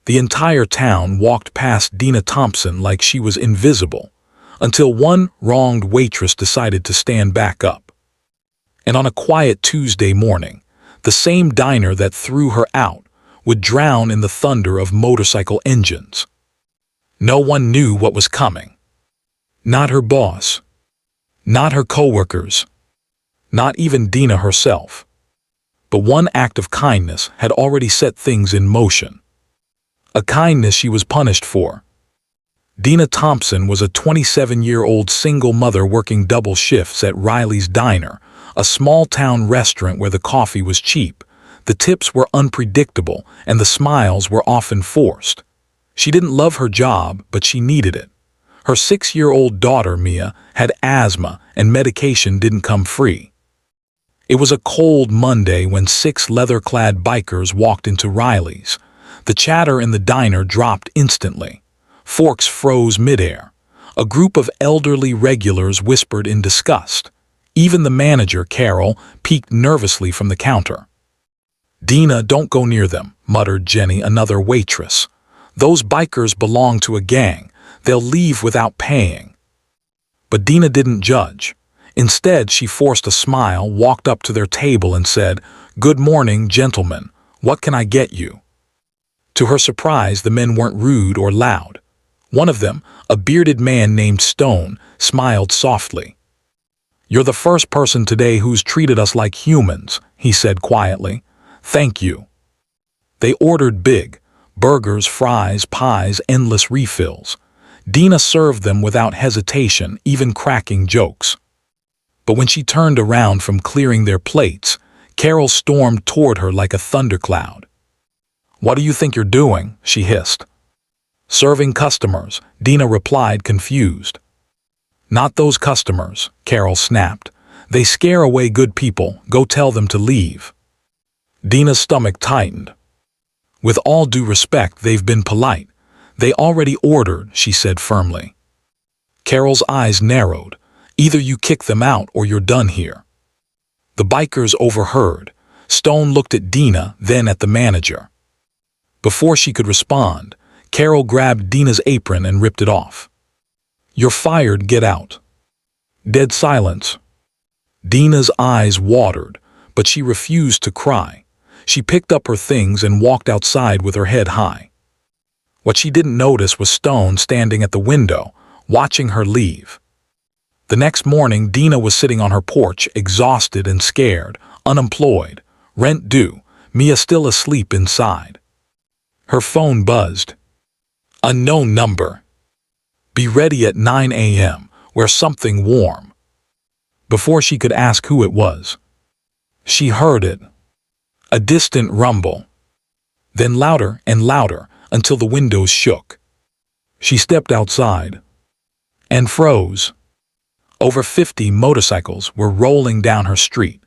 The entire town walked past Dina Thompson like she was invisible, until one wronged waitress decided to stand back up. And on a quiet Tuesday morning, the same diner that threw her out would drown in the thunder of motorcycle engines. No one knew what was coming. Not her boss. Not her coworkers. Not even Dina herself. But one act of kindness had already set things in motion. A kindness she was punished for. Dina Thompson was a 27-year-old single mother working double shifts at Riley's Diner, a small-town restaurant where the coffee was cheap, the tips were unpredictable, and the smiles were often forced. She didn't love her job, but she needed it. Her 6-year-old daughter, Mia, had asthma, and medication didn't come free. It was a cold Monday when 6 leather-clad bikers walked into Riley's. The chatter in the diner dropped instantly. Forks froze midair. A group of elderly regulars whispered in disgust. Even the manager, Carol, peeked nervously from the counter. "Dina, don't go near them," muttered Jenny, another waitress. "Those bikers belong to a gang. They'll leave without paying." But Dina didn't judge. Instead, she forced a smile, walked up to their table and said, "Good morning, gentlemen. What can I get you?" To her surprise, the men weren't rude or loud. One of them, a bearded man named Stone, smiled softly. "You're the first person today who's treated us like humans," he said quietly. "Thank you." They ordered big burgers, fries, pies, endless refills. Dina served them without hesitation, even cracking jokes. But when she turned around from clearing their plates, Carol stormed toward her like a thundercloud. "What do you think you're doing?" she hissed. "Serving customers," Dina replied, confused. "Not those customers," Carol snapped. "They scare away good people. Go tell them to leave." Dina's stomach tightened. "With all due respect, they've been polite. They already ordered," she said firmly. Carol's eyes narrowed. "Either you kick them out or you're done here." The bikers overheard. Stone looked at Dina, then at the manager. Before she could respond, Carol grabbed Dina's apron and ripped it off. "You're fired, get out." Dead silence. Dina's eyes watered, but she refused to cry. She picked up her things and walked outside with her head high. What she didn't notice was Stone standing at the window, watching her leave. The next morning, Dina was sitting on her porch, exhausted and scared, unemployed, rent due, Mia still asleep inside. Her phone buzzed. Unknown number. "Be ready at 9 a.m., wear something warm." Before she could ask who it was, she heard it. A distant rumble. Then louder and louder until the windows shook. She stepped outside and froze. Over 50 motorcycles were rolling down her street.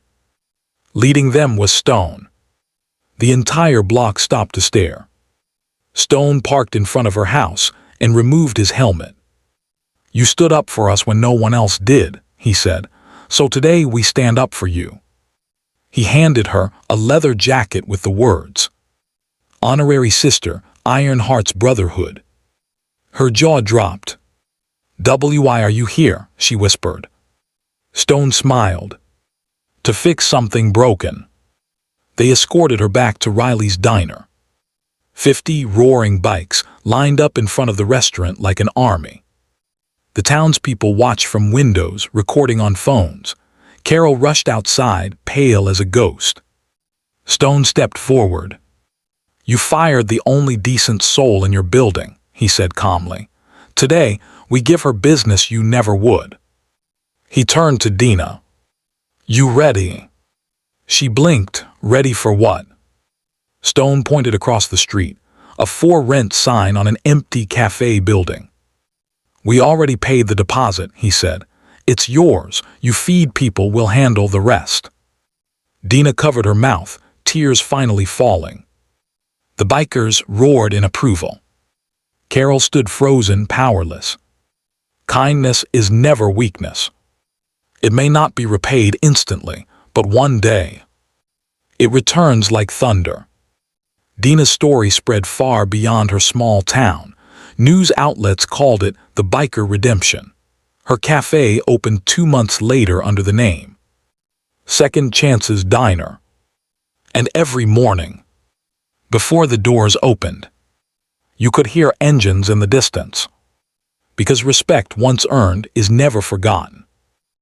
Leading them was Stone. The entire block stopped to stare. Stone parked in front of her house and removed his helmet. "You stood up for us when no one else did," he said, "so today we stand up for you." He handed her a leather jacket with the words, "Honorary Sister, Iron Heart's Brotherhood." Her jaw dropped. "Why are you here?" she whispered. Stone smiled. "To fix something broken." They escorted her back to Riley's Diner. 50 roaring bikes lined up in front of the restaurant like an army. The townspeople watched from windows, recording on phones. Carol rushed outside, pale as a ghost. Stone stepped forward. "You fired the only decent soul in your building," he said calmly. "Today, we give her business you never would." He turned to Dina. "You ready?" She blinked. "Ready for what?" Stone pointed across the street, a "for rent" sign on an empty cafe building. "We already paid the deposit," he said. "It's yours. You feed people, we'll handle the rest." Dina covered her mouth, tears finally falling. The bikers roared in approval. Carol stood frozen, powerless. Kindness is never weakness. It may not be repaid instantly, but one day it returns like thunder. Dina's story spread far beyond her small town. News outlets called it the Biker Redemption. Her cafe opened 2 months later under the name Second Chance's Diner. And every morning, before the doors opened, you could hear engines in the distance. Because respect once earned is never forgotten.